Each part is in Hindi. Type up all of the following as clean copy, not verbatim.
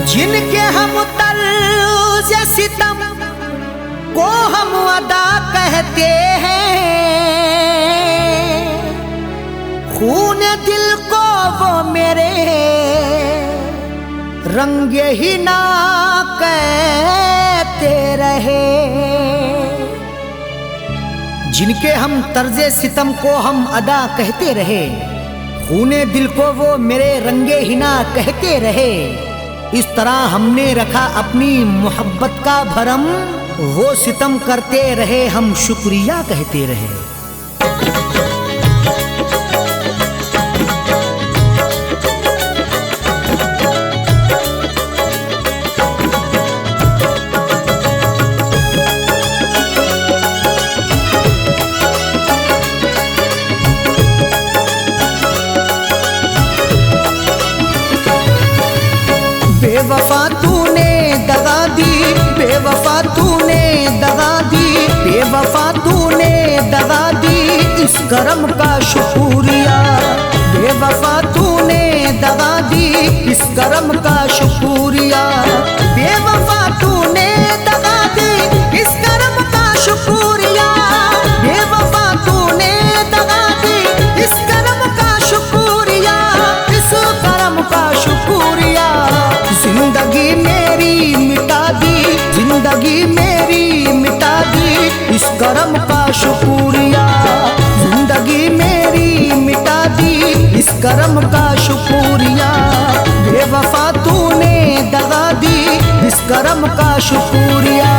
जिनके हम तर्ज सितम को हम अदा कहते हैं, खून दिल को वो मेरे रंगे ही ना कहते रहे। जिनके हम तर्ज सितम को हम अदा कहते रहे, खूने दिल को वो मेरे रंगे ही ना कहते रहे। इस तरह हमने रखा अपनी मोहब्बत का भरम, वो सितम करते रहे हम शुक्रिया कहते रहे। बेवफा तूने दगा दी, बेवफा तूने दगा दी, बेवफा तूने दगा दी, इस करम का शुक्रिया। बेवफा तूने दगा दी, इस करम का शुक्रिया। बेवफा तूने दगा दी, इस करम का शुक्रिया। बेवफा तूने दगा दी, इस करम का शुक्रिया, इस करम का शुक्रिया। जिंदगी मेरी मिटा दी, जिंदगी मेरी मिटा दी, इस करम का शुक्रिया। जिंदगी मेरी मिटा दी, इस करम का शुक्रिया। बेवफा तूने दगा दी, इस करम का शुक्रिया।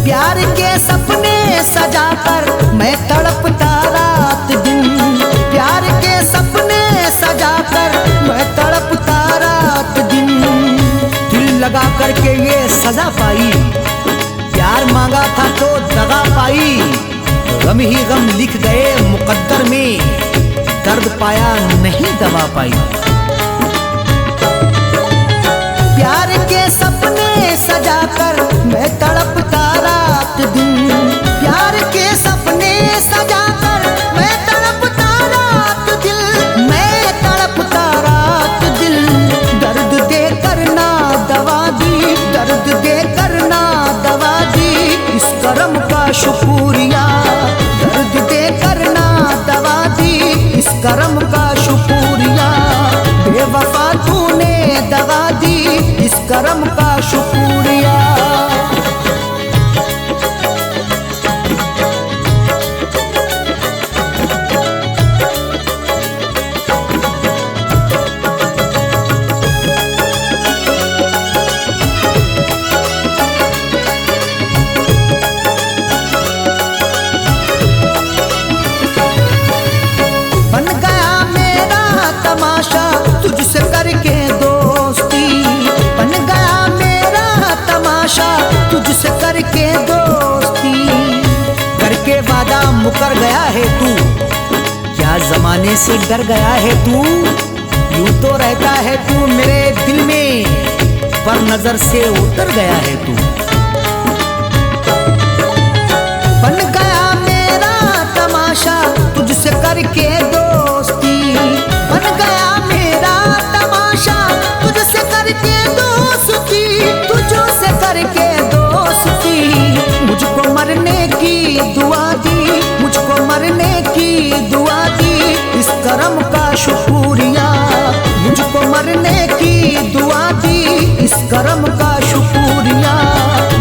प्यार के सपने सजाकर मैं तड़पता रात दिन, प्यार के सपने सजाकर मैं तड़पता रात दिन। दिल लगा करके ये सजा पाई, प्यार मांगा था तो दगा पाई। गम ही गम लिख गए मुकद्दर में, दर्द पाया नहीं दवा पाई। प्यार के सपने सजाकर मैं तड़पता रात दिन, प्यार के सपने सजाकर मैं तड़पता रात दिल, मैं तड़पता रात दिल। दर्द दे करना दवा दी, दर्द दे करना दवा दी, इस करम का शुक्रिया। दर्द दे करना दवा दी, इस करम का शुक्रिया। बेवफा तूने दगा दी, इस करम का शुक्रिया। बन गया मेरा तमाशा तुझसे करके दोस्ती, बन गया मेरा तमाशा तुझसे करके दोस्ती। करके वादा मुकर गया है तू, क्या जमाने से डर गया है तू। यूं तो रहता है तू मेरे दिल में, पर नजर से उतर गया है तू। बन गया मेरा तमाशा तुझसे करके दोस्ती, बन गया मेरा तमाशा तुझसे करके दोस्ती, तुझसे करके दोस्ती। मुझको मरने की दुआ दी, मुझको मरने की दुआ दी, इस करम का शुक्रिया। मुझको मरने की दुआ दी, इस करम का शुक्रिया।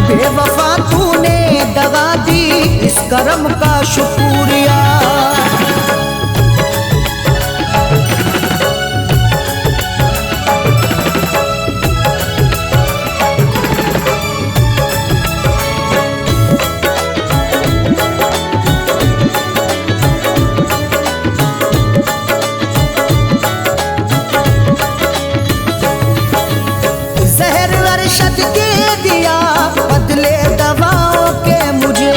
बेवफा तूने दगा दी, इस करम का शुक्रिया। अरशद दे दिया बदले दवाओं के मुझे,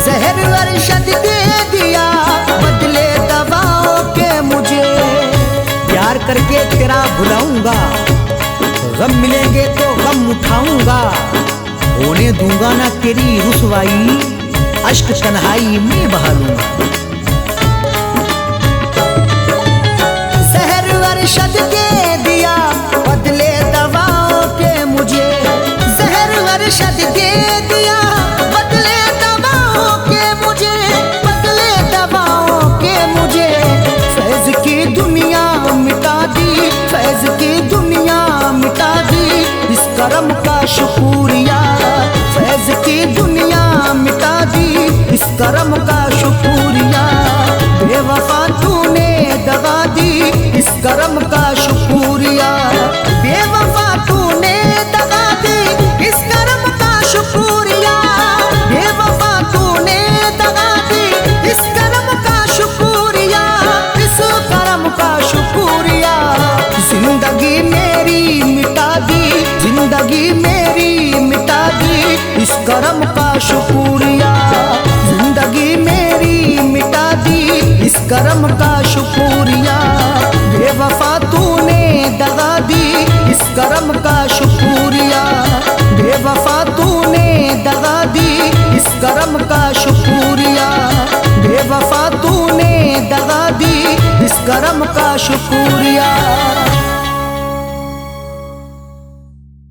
जहर अरशद दे दिया बदले दवाओं के मुझे। प्यार करके तेरा भुलाऊंगा, गम मिलेंगे तो गम उठाऊंगा, होने दूंगा ना तेरी रुसवाई, अश्क तन्हाई में बहा लूंगा। जहर अरशद दे दिया बदले दवाओं के मुझे, जहर अरशद दे दिया बदले दवाओं के मुझे, बदले दवाओं के मुझे। फैज की दुनिया मिटा दी, फैज की दुनिया मिटा दी, इस करम का शुक्रिया। फैज की दुनिया मिटा दी, इस करम का शुक्रिया। बेवफा तूने दगा दी, इस करम का शुक्रिया। बेवफा तूने दगा दी, इस करम का शुक्रिया। बेवफा तूने दगा दी, इस करम का शुक्रिया, इस करम का शुक्रिया। जिंदगी मेरी मिटा दी, जिंदगी मेरी मिटा दी, इस करम का शुक्रिया। जिंदगी मेरी मिटा दी, इस करम का शुक्रिया।